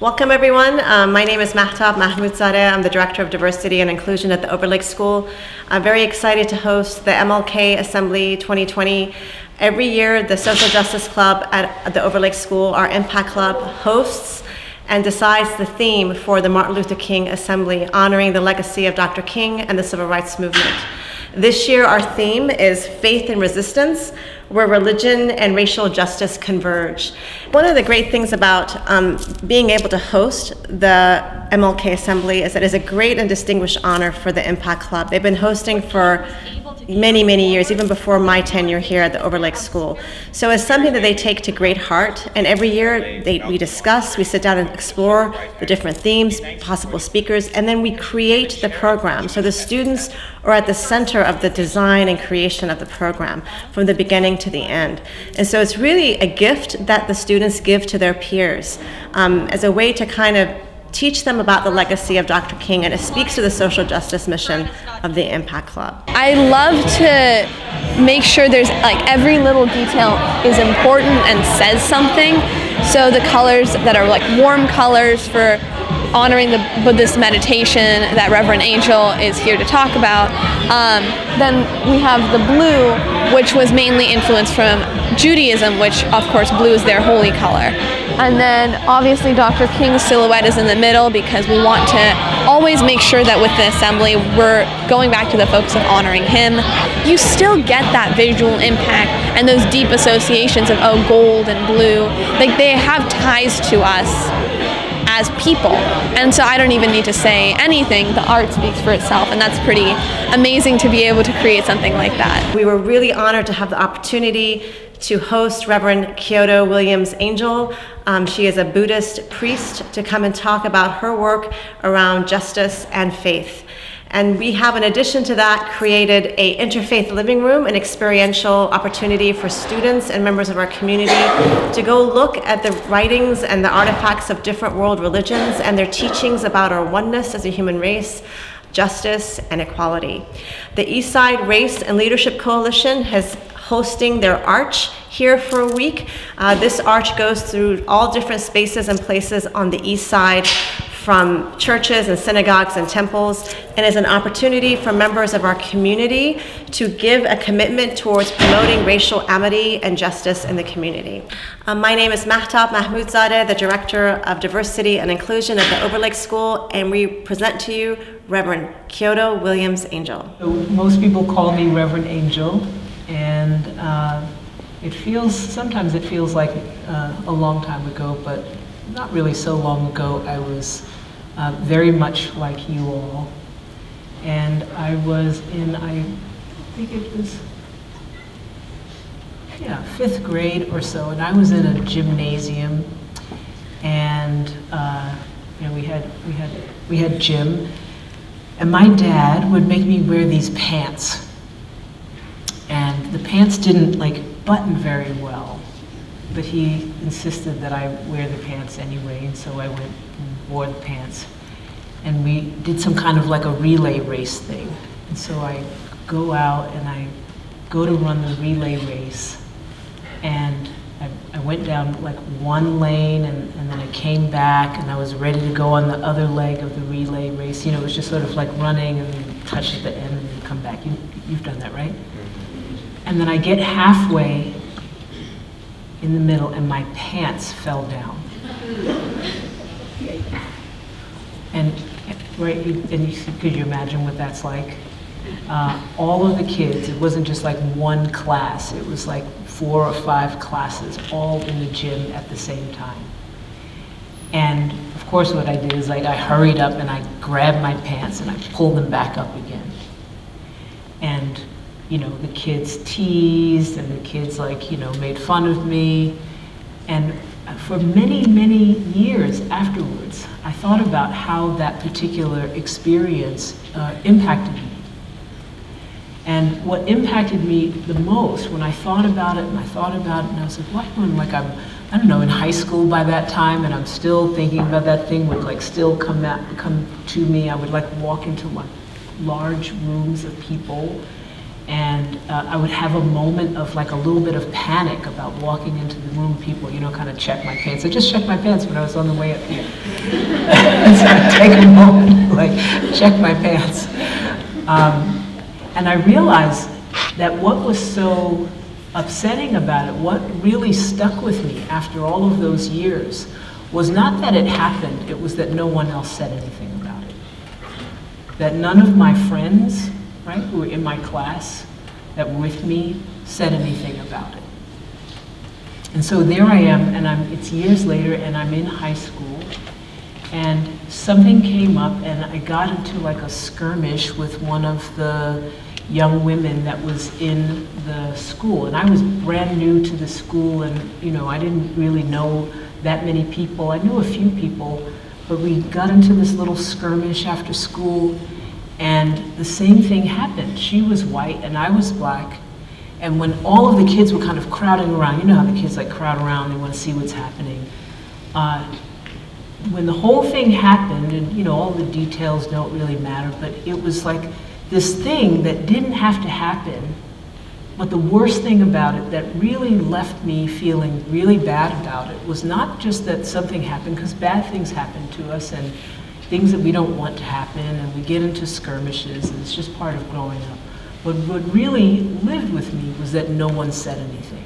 Welcome everyone. My name is Mahtab Mahmoodzadeh. I'm the Director of Diversity and Inclusion at the Overlake School. I'm very excited to host the MLK Assembly 2020. Every year, the Social Justice Club at the Overlake School, our Impact Club, hosts and decides the theme for the Martin Luther King Assembly, honoring the legacy of Dr. King and the Civil Rights Movement. This year, our theme is Faith and Resistance, where religion and racial justice converge. One of the great things about being able to host the MLK Assembly is that it's a great and distinguished honor for the Impact Club. They've been hosting for many, many years, even before my tenure here at the Overlake School. So it's something that they take to great heart, and every year we discuss, we sit down and explore the different themes, possible speakers, and then we create the program. So the students are at the center of the design and creation of the program from the beginning to the end. And so it's really a gift that the students give to their peers as a way to kind of teach them about the legacy of Dr. King, and it speaks to the social justice mission of the Impact Club. I love to make sure there's every little detail is important and says something. So the colors that are warm colors for honoring the Buddhist meditation that Reverend Angel is here to talk about. Then we have the blue, which was mainly influenced from Judaism, which of course blue is their holy color. And then obviously Dr. King's silhouette is in the middle because we want to always make sure that with the assembly we're going back to the focus of honoring him. You still get that visual impact and those deep associations of gold and blue. They have ties to us as people. And so I don't even need to say anything. The art speaks for itself, and that's pretty amazing to be able to create something like that. We were really honored to have the opportunity to host Reverend Kyoto Williams Angel. She is a Buddhist priest, to come and talk about her work around justice and faith. And we have, in addition to that, created an interfaith living room, an experiential opportunity for students and members of our community to go look at the writings and the artifacts of different world religions and their teachings about our oneness as a human race, justice, and equality. The Eastside Race and Leadership Coalition has hosting their arch here for a week. This arch goes through all different spaces and places on the east side, from churches and synagogues and temples, and is an opportunity for members of our community to give a commitment towards promoting racial amity and justice in the community. My name is Mahtab Mahmoodzadeh, the Director of Diversity and Inclusion at the Overlake School, and we present to you Reverend Kyoto Williams Angel. So most people call me Reverend Angel, and sometimes it feels like a long time ago, but not really so long ago. I was very much like you all, and I was in, I think it was, 5th grade or so, and I was in a gymnasium, and we had gym, and my dad would make me wear these pants, and the pants didn't button very well, but he insisted that I wear the pants anyway, and so I went and wore the pants. And we did some kind of a relay race thing. And so I go out and I go to run the relay race, and I went down one lane, and then I came back and I was ready to go on the other leg of the relay race. It was just sort of running and you touch at the end and you come back. You've done that, right? And then I get halfway in the middle and my pants fell down. And could you imagine what that's like? All of the kids, it wasn't just one class, it was 4 or 5 classes all in the gym at the same time. And of course what I did is I hurried up and I grabbed my pants and I pulled them back up again. And the kids teased, and the kids made fun of me. And for many, many years afterwards, I thought about how that particular experience impacted me. And what impacted me the most, when I thought about it, and I was like, when I don't know, in high school by that time, and I'm still thinking about that thing, would still come to me. I would walk into large rooms of people, And I would have a moment of like a little bit of panic about walking into the room, people, kind of check my pants. I just checked my pants when I was on the way up here. So I'd take a moment, like, check my pants. And I realized that what was so upsetting about it, what really stuck with me after all of those years, was not that it happened, it was that no one else said anything about it. That none of my friends, right, who were in my class, that were with me, said anything about it. And so there I am, and it's years later, and I'm in high school, and something came up, and I got into like a skirmish with one of the young women that was in the school. And I was brand new to the school, and I didn't really know that many people. I knew a few people, but we got into this little skirmish after school, and the same thing happened. She was white and I was black, and when all of the kids were kind of crowding around, you know how the kids like crowd around, they want to see what's happening. When the whole thing happened, and all the details don't really matter, but it was like this thing that didn't have to happen. But the worst thing about it that really left me feeling really bad about it was not just that something happened, because bad things happen to us and things that we don't want to happen, and we get into skirmishes, and it's just part of growing up. But what really lived with me was that no one said anything.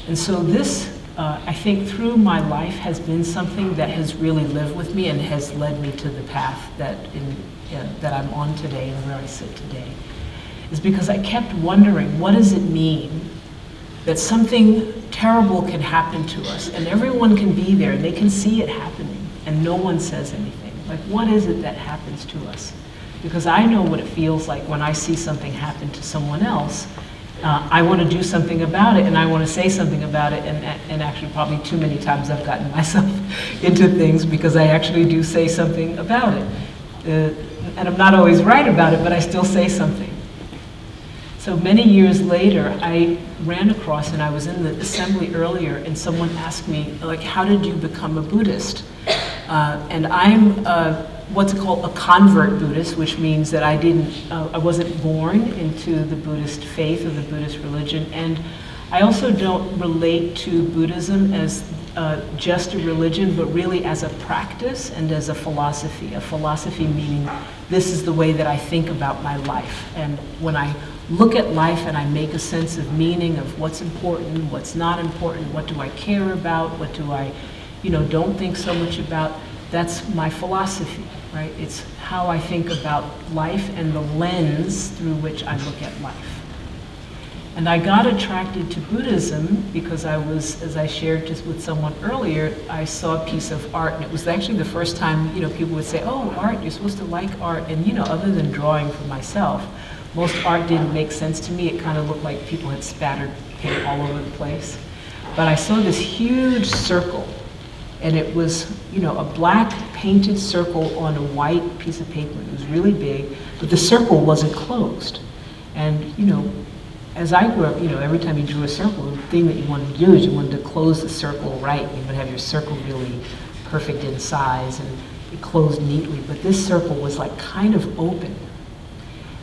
And so this, I think through my life, has been something that has really lived with me and has led me to the path that I'm on today and where I sit today. Is because I kept wondering, what does it mean that something terrible can happen to us, and everyone can be there and they can see it happening, and no one says anything? Like, what is it that happens to us? Because I know what it feels like when I see something happen to someone else. I want to do something about it, and I want to say something about it, and actually probably too many times I've gotten myself into things because I actually do say something about it. And I'm not always right about it, but I still say something. So many years later, I ran across, and I was in the assembly earlier, and someone asked me, like, how did you become a Buddhist? And I'm what's called a convert Buddhist, which means that I wasn't born into the Buddhist faith or the Buddhist religion. And I also don't relate to Buddhism as just a religion, but really as a practice and as a philosophy. A philosophy meaning this is the way that I think about my life. And when I look at life and I make a sense of meaning of what's important, what's not important, what do I care about, what do I, don't think so much about, that's my philosophy, right? It's how I think about life and the lens through which I look at life. And I got attracted to Buddhism because I was, as I shared just with someone earlier, I saw a piece of art, and it was actually the first time, people would say, oh, art, you're supposed to like art. And, other than drawing for myself, most art didn't make sense to me. It kind of looked like people had spattered paint all over the place. But I saw this huge circle, and it was, a black painted circle on a white piece of paper. It was really big, but the circle wasn't closed. And, as I grew up, every time you drew a circle, the thing that you wanted to do is you wanted to close the circle right. You would have your circle really perfect in size and it closed neatly. But this circle was like kind of open.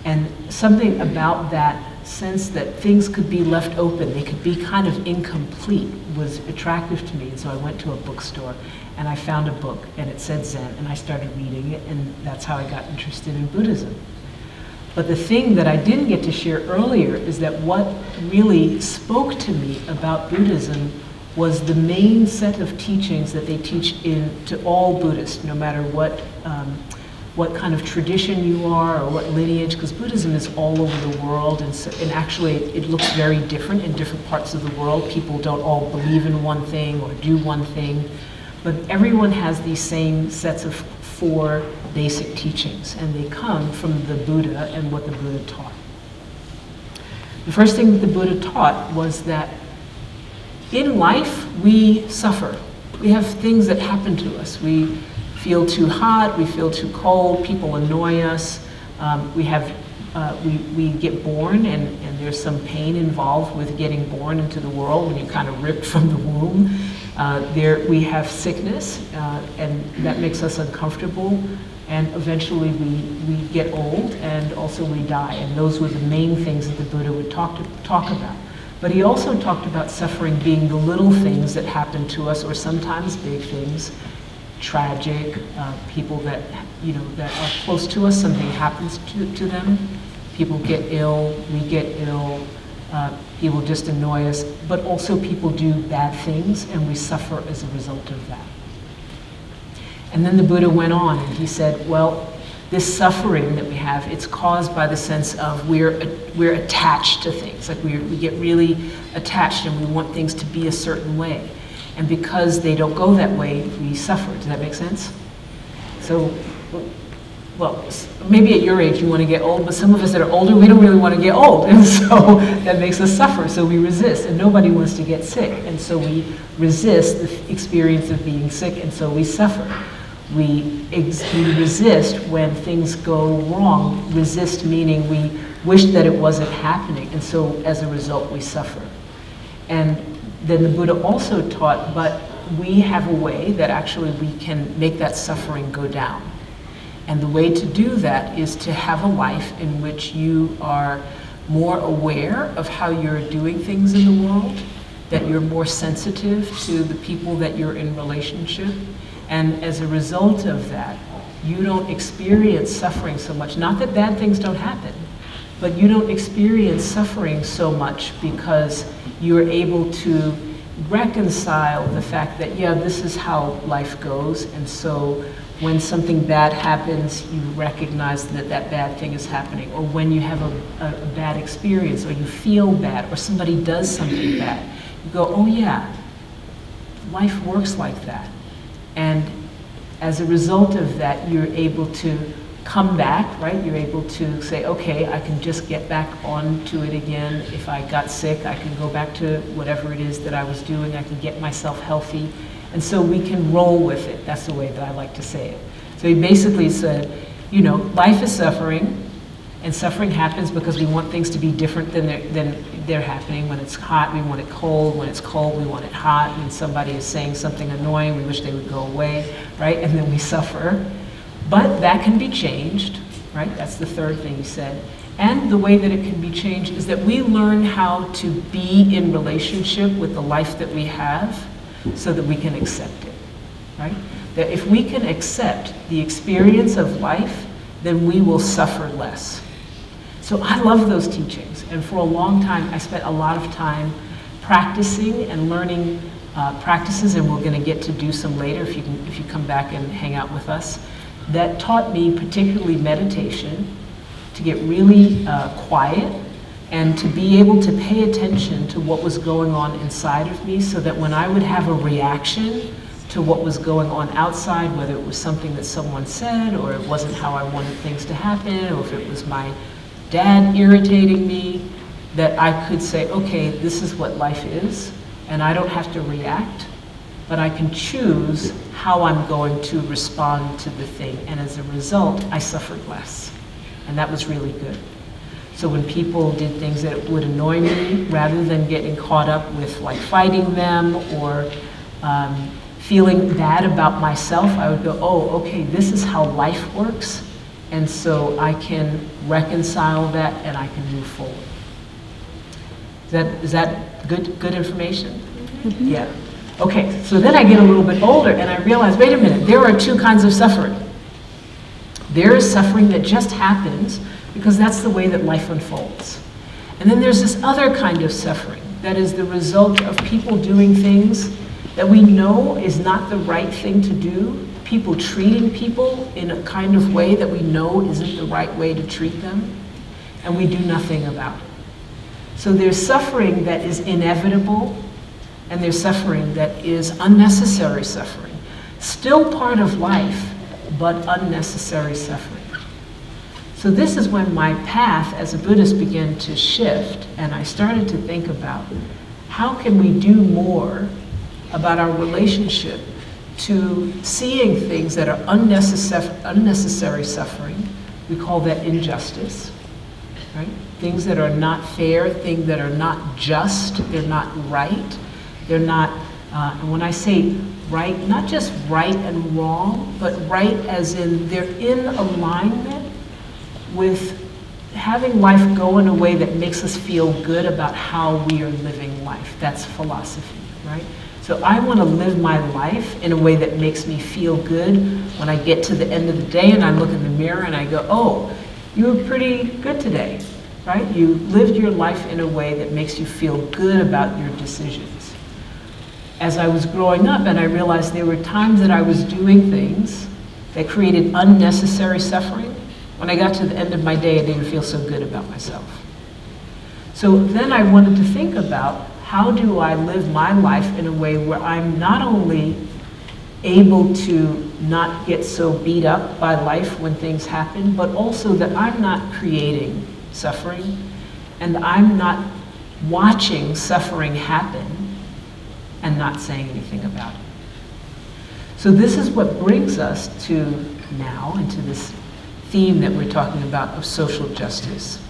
And something about that sense that things could be left open, they could be kind of incomplete, was attractive to me. And so I went to a bookstore and I found a book, and it said Zen, and I started reading it, and that's how I got interested in Buddhism. But the thing that I didn't get to share earlier is that what really spoke to me about Buddhism was the main set of teachings that they teach to all Buddhists, no matter what kind of tradition you are or what lineage, because Buddhism is all over the world, and actually it looks very different in different parts of the world. People don't all believe in one thing or do one thing, but everyone has these same sets of 4 basic teachings, and they come from the Buddha and what the Buddha taught. The first thing that the Buddha taught was that in life we suffer. We have things that happen to us. We feel too hot, we feel too cold, people annoy us, we have we get born, and there's some pain involved with getting born into the world when you're kind of ripped from the womb. We have sickness, and that makes us uncomfortable. And eventually we get old, and also we die. And those were the main things that the Buddha would talk about. But he also talked about suffering being the little things that happen to us, or sometimes big things, tragic, people that, that are close to us, something happens to them. People get ill, we get ill, people just annoy us, but also people do bad things, and we suffer as a result of that. And then the Buddha went on and he said, well, this suffering that we have, it's caused by the sense of we're attached to things. Like we get really attached and we want things to be a certain way. And because they don't go that way, we suffer. Does that make sense? So, well, maybe at your age you want to get old, but some of us that are older, we don't really want to get old. And so that makes us suffer. So we resist, and nobody wants to get sick. And so we resist the experience of being sick, and so we suffer. We resist when things go wrong. Resist meaning we wish that it wasn't happening, and so as a result we suffer. And then the Buddha also taught, but we have a way that actually we can make that suffering go down. And the way to do that is to have a life in which you are more aware of how you're doing things in the world, that you're more sensitive to the people that you're in relationship. And as a result of that, you don't experience suffering so much. Not that bad things don't happen, but you don't experience suffering so much because you're able to reconcile the fact that, yeah, this is how life goes. And so when something bad happens, you recognize that that bad thing is happening. Or when you have a bad experience, or you feel bad, or somebody does something bad, you go, oh yeah, life works like that. And as a result of that, you're able to come back, right? You're able to say, okay, I can just get back onto it again. If I got sick, I can go back to whatever it is that I was doing. I can get myself healthy. And so we can roll with it. That's the way that I like to say it. So he basically said, life is suffering, and suffering happens because we want things to be different than they're happening. When it's hot, we want it cold. When it's cold, we want it hot. When somebody is saying something annoying, we wish they would go away, right? And then we suffer. But that can be changed, right? That's the third thing he said. And the way that it can be changed is that we learn how to be in relationship with the life that we have so that we can accept it, right? That if we can accept the experience of life, then we will suffer less. So I love those teachings, and for a long time I spent a lot of time practicing and learning practices, and we're going to get to do some later if you come back and hang out with us, that taught me particularly meditation, to get really quiet, and to be able to pay attention to what was going on inside of me, so that when I would have a reaction to what was going on outside, whether it was something that someone said, or it wasn't how I wanted things to happen, or if it was my dad irritating me, that I could say, okay, this is what life is, and I don't have to react, but I can choose how I'm going to respond to the thing. And as a result, I suffered less. And that was really good. So when people did things that would annoy me, rather than getting caught up with like fighting them or feeling bad about myself, I would go, oh, okay, this is how life works. And so I can reconcile that and I can move forward. Is that good information? Mm-hmm. Yeah. Okay, so then I get a little bit older and I realize, wait a minute, there are two kinds of suffering. There is suffering that just happens because that's the way that life unfolds. And then there's this other kind of suffering that is the result of people doing things that we know is not the right thing to do, people treating people in a kind of way that we know isn't the right way to treat them, and we do nothing about it. So there's suffering that is inevitable, and there's suffering that is unnecessary suffering. Still part of life, but unnecessary suffering. So this is when my path as a Buddhist began to shift, and I started to think about how can we do more about our relationship to seeing things that are unnecessary suffering. We call that injustice. right? Things that are not fair, things that are not just, they're not right, they're not, and when I say right, not just right and wrong, but right as in they're in alignment with having life go in a way that makes us feel good about how we are living life. That's philosophy, right? So I want to live my life in a way that makes me feel good when I get to the end of the day and I look in the mirror and I go, oh, you were pretty good today, right? You lived your life in a way that makes you feel good about your decisions. As I was growing up and I realized there were times that I was doing things that created unnecessary suffering, when I got to the end of my day, I didn't feel so good about myself. So then I wanted to think about, how do I live my life in a way where I'm not only able to not get so beat up by life when things happen, but also that I'm not creating suffering and I'm not watching suffering happen and not saying anything about it. So this is what brings us to now, and to this theme that we're talking about of social justice.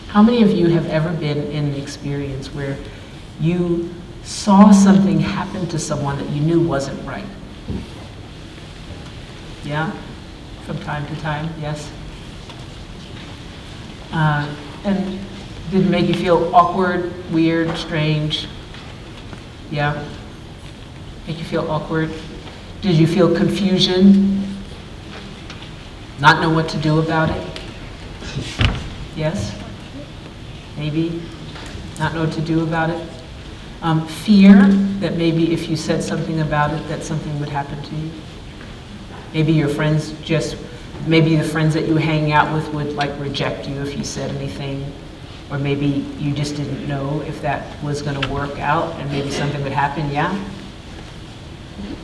How many of you have ever been in an experience where you saw something happen to someone that you knew wasn't right? Yeah? From time to time, yes? And did it make you feel awkward, weird, strange? Yeah? Make you feel awkward? Did you feel confusion? Not know what to do about it? Yes? Maybe? Not know what to do about it? Fear that maybe if you said something about it, that something would happen to you? Maybe your friends maybe the friends that you were hanging out with would like reject you if you said anything, or maybe you just didn't know if that was going to work out and maybe something would happen, yeah?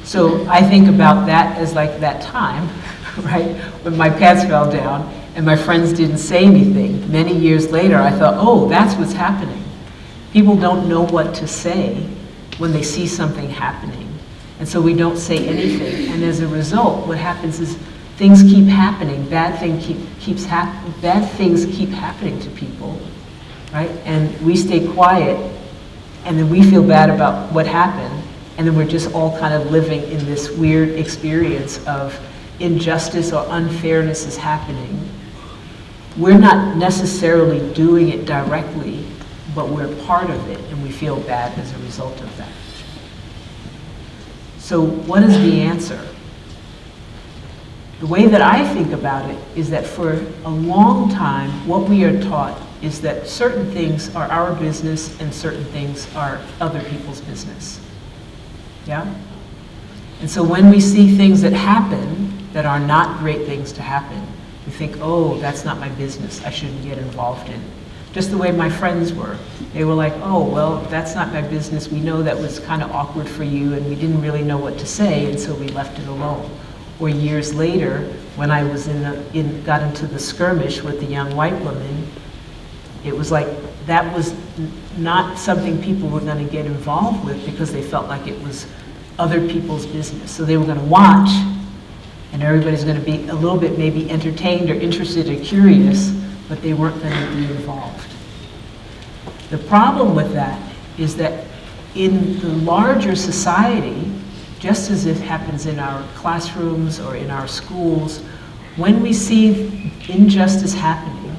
So I think about that as like that time, right, when my pants fell down and my friends didn't say anything. Many years later, I thought, oh, that's what's happening. People don't know what to say when they see something happening. And so we don't say anything. And as a result, what happens is things keep happening. Bad things keep happening to people, right? And we stay quiet, and then we feel bad about what happened. And then we're just all kind of living in this weird experience of injustice or unfairness is happening. We're not necessarily doing it directly, but we're part of it, and we feel bad as a result of that. So what is the answer? The way that I think about it is that for a long time, what we are taught is that certain things are our business and certain things are other people's business. Yeah? And so when we see things that happen that are not great things to happen, we think, oh, that's not my business, I shouldn't get involved in it. Just the way my friends were. They were like, oh, well, that's not my business. We know that was kind of awkward for you, and we didn't really know what to say, and so we left it alone. Or years later, when I was got into the skirmish with the young white woman, it was like that was not something people were going to get involved with because they felt like it was other people's business. So they were going to watch, and everybody's going to be a little bit maybe entertained or interested or curious, but they weren't going to be involved. The problem with that is that in the larger society, just as it happens in our classrooms or in our schools, when we see injustice happening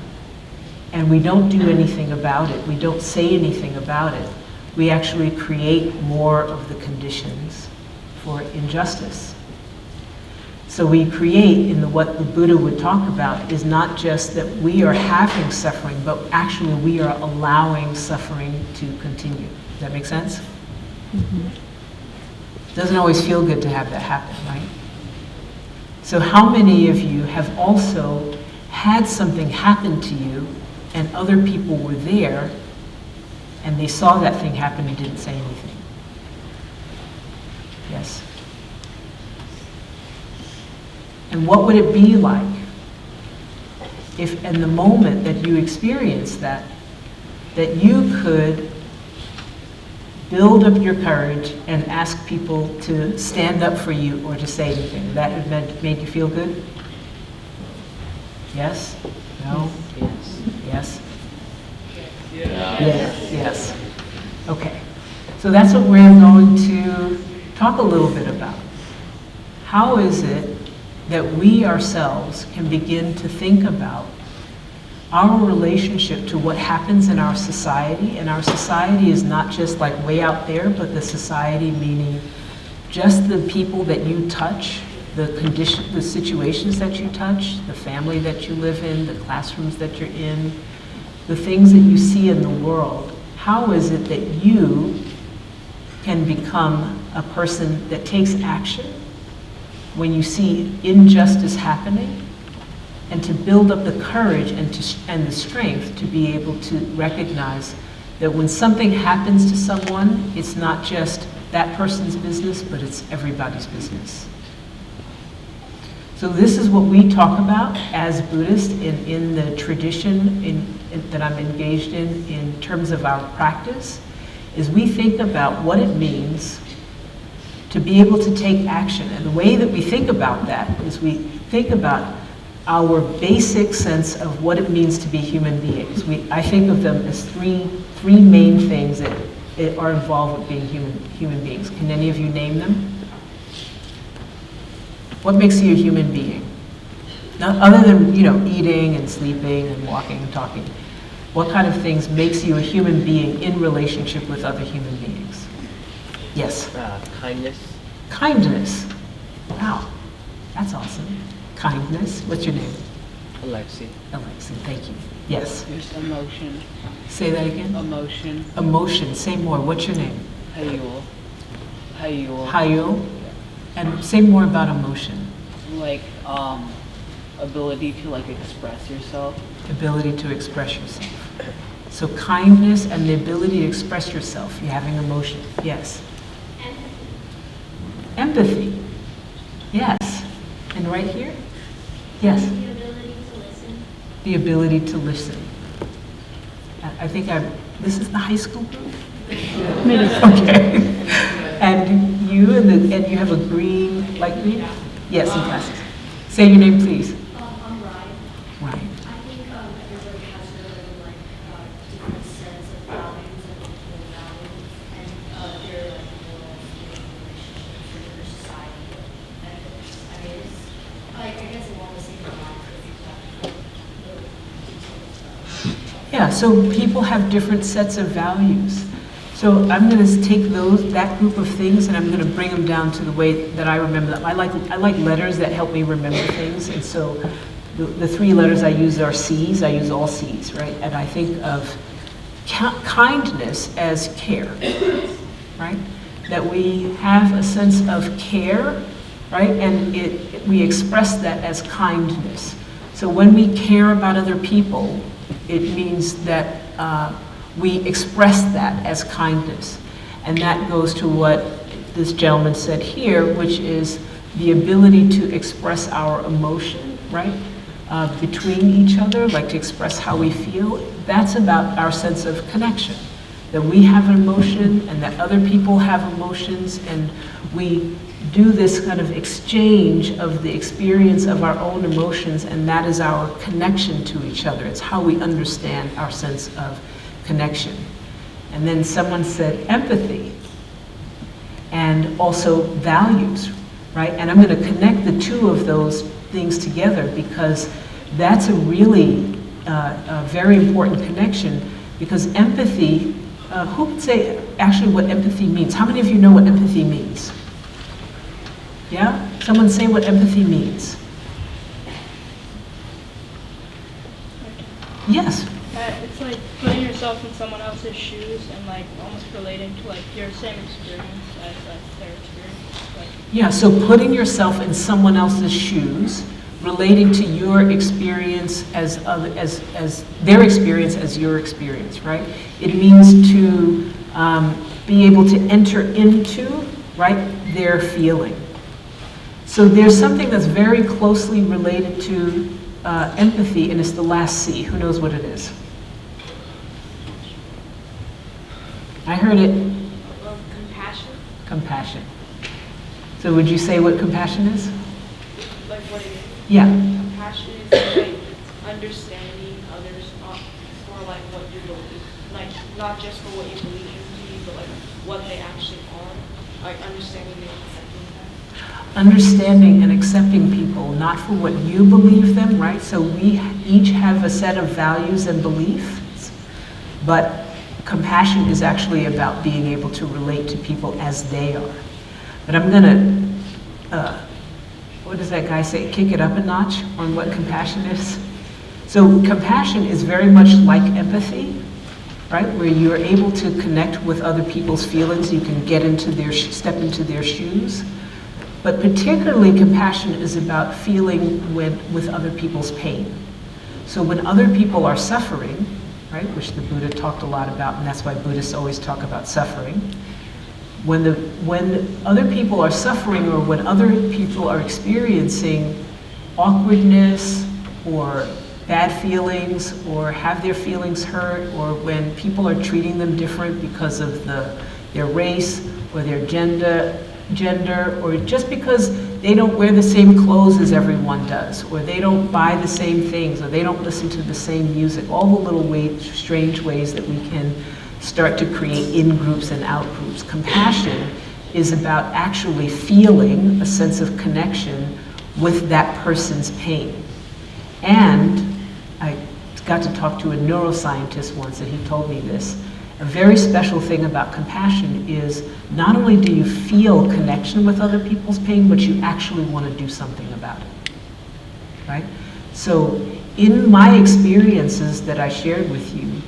and we don't do anything about it, we don't say anything about it, we actually create more of the conditions for injustice. So we create, what the Buddha would talk about is not just that we are having suffering, but actually we are allowing suffering to continue. Does that make sense? Mm-hmm. Doesn't always feel good to have that happen, right? So how many of you have also had something happen to you and other people were there and they saw that thing happen and didn't say anything? Yes? And what would it be like if in the moment that you experienced that you could build up your courage and ask people to stand up for you or to say anything? That made you feel good? Yes? No? Yes. Yes? Yes. Yes. Okay. So that's what we're going to talk a little bit about. How is it that we ourselves can begin to think about our relationship to what happens in our society? And our society is not just like way out there, but the society meaning just the people that you touch, the condition, the situations that you touch, the family that you live in, the classrooms that you're in, the things that you see in the world. How is it that you can become a person that takes action when you see injustice happening, and to build up the courage and the strength to be able to recognize that when something happens to someone, it's not just that person's business, but it's everybody's business. So this is what we talk about as Buddhists in the tradition that I'm engaged in terms of our practice, is we think about what it means to be able to take action. And the way that we think about that is we think about our basic sense of what it means to be human beings. I think of them as three main things that are involved with being human beings. Can any of you name them? What makes you a human being? Now, other than, eating and sleeping and walking and talking, what kind of things makes you a human being in relationship with other human beings? Yes? Kindness. Kindness. Wow, that's awesome. Kindness. What's your name? Alexi. Alexi, thank you. Yes? There's emotion. Say that again? Emotion. Emotion. Say more. What's your name? Hayul. Hayul. Hayul. And say more about emotion. Like, ability to like express yourself. Ability to express yourself. So kindness and the ability to express yourself. You're having emotion. Yes? Empathy. Yes. And right here? Yes. The ability to listen. The ability to listen. I think this is the high school group? Okay. And you and you have a green, light green? Yes, in classes. Say your name, please. I'm Ryan. Ryan. I think everybody has really different sets of values and core values, and their morals, their relationships, and their society ethics. I mean, it's I guess along the same lines as the details. Yeah, so people have different sets of values. So I'm going to take that group of things, and I'm going to bring them down to the way that I remember them. I like letters that help me remember things, and so the three letters I use are C's. I use all C's, right? And I think of kindness as care, right? That we have a sense of care, right? And we express that as kindness. So when we care about other people, it means that we express that as kindness. And that goes to what this gentleman said here, which is the ability to express our emotion, right? Between each other, like to express how we feel. That's about our sense of connection. That we have an emotion and that other people have emotions, and we do this kind of exchange of the experience of our own emotions, and that is our connection to each other. It's how we understand our sense of connection. And then someone said empathy and also values, right? And I'm going to connect the two of those things together because that's a really very important connection, because empathy, who would say actually what empathy means? How many of you know what empathy means? Yeah? Someone say what empathy means. Yes? It's like putting yourself in someone else's shoes and like almost relating to like your same experience as like their experience. Like, Yeah, so putting yourself in someone else's shoes, relating to your experience as their experience as your experience, right? It means to be able to enter into, right, their feeling. So there's something that's very closely related to empathy, and it's the last C. Who knows what it is? I heard it. compassion. Compassion. So would you say what compassion is? Like what it is. Yeah. Compassion is like understanding others' for like what you believe, like not just for what you believe in be, but like what they actually are, like understanding and accepting them. Understanding and accepting people, not for what you believe them, right? So we each have a set of values and beliefs, but compassion is actually about being able to relate to people as they are. But I'm gonna, what does that guy say? Kick it up a notch on what compassion is. So compassion is very much like empathy, right? Where you're able to connect with other people's feelings. You can get into their, step into their shoes. But particularly compassion is about feeling with other people's pain. So when other people are suffering, right, which the Buddha talked a lot about, and that's why Buddhists always talk about suffering. When other people are suffering, or when other people are experiencing awkwardness or bad feelings, or have their feelings hurt, or when people are treating them different because of their race or their gender, or just because they don't wear the same clothes as everyone does, or they don't buy the same things, or they don't listen to the same music, all the little strange ways that we can start to create in-groups and out-groups. Compassion is about actually feeling a sense of connection with that person's pain. And I got to talk to a neuroscientist once, and he told me this. A very special thing about compassion is not only do you feel connection with other people's pain, but you actually want to do something about it, right? So in my experiences that I shared with you,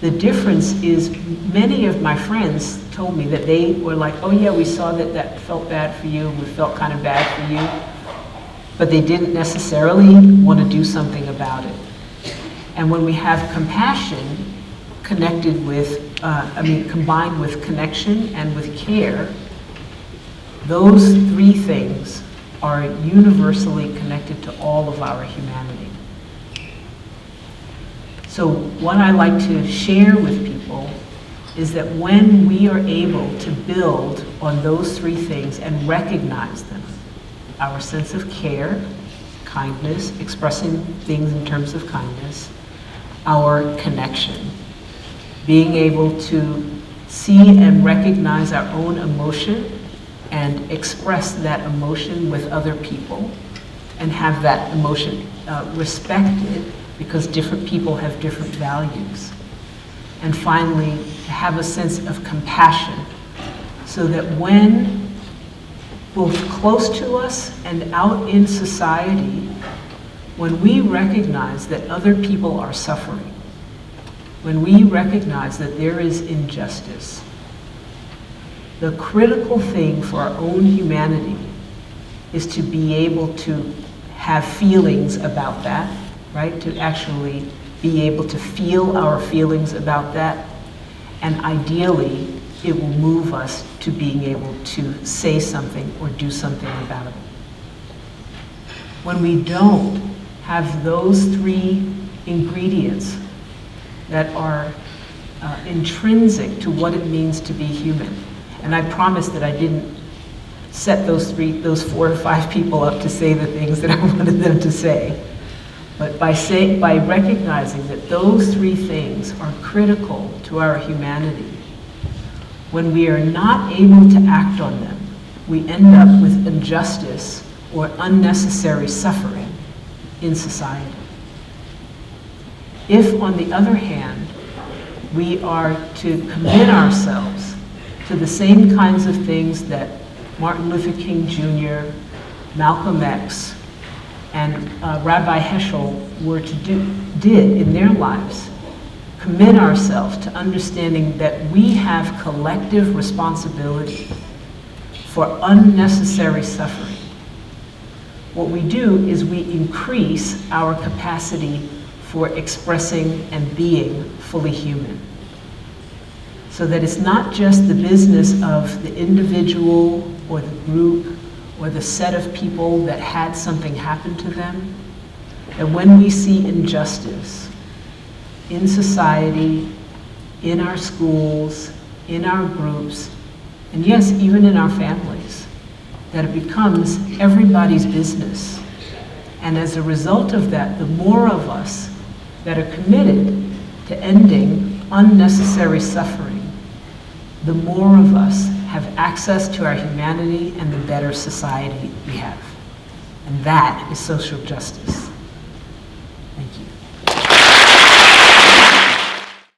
the difference is many of my friends told me that they were like, oh yeah, we saw that felt bad for you, we felt kind of bad for you, but they didn't necessarily want to do something about it. And when we have compassion connected with, combined with connection and with care, those three things are universally connected to all of our humanity. So what I like to share with people is that when we are able to build on those three things and recognize them, our sense of care, kindness, expressing things in terms of kindness, our connection, being able to see and recognize our own emotion and express that emotion with other people and have that emotion respected, because different people have different values. And finally, to have a sense of compassion, so that when both close to us and out in society, when we recognize that other people are suffering, when we recognize that there is injustice, the critical thing for our own humanity is to be able to have feelings about that, right? To actually be able to feel our feelings about that. And ideally, it will move us to being able to say something or do something about it. When we don't have those three ingredients that are intrinsic to what it means to be human, and I promise that I didn't set those 4 or 5 people up to say the things that I wanted them to say. But by recognizing that those three things are critical to our humanity, when we are not able to act on them, we end up with injustice or unnecessary suffering in society. If, on the other hand, we are to commit ourselves to the same kinds of things that Martin Luther King Jr., Malcolm X, and Rabbi Heschel did in their lives, commit ourselves to understanding that we have collective responsibility for unnecessary suffering. What we do is we increase our capacity for expressing and being fully human. So that it's not just the business of the individual or the group or the set of people that had something happen to them, that when we see injustice in society, in our schools, in our groups, and yes, even in our families, that it becomes everybody's business. And as a result of that, the more of us that are committed to ending unnecessary suffering, the more of us have access to our humanity and the better society we have. And that is social justice.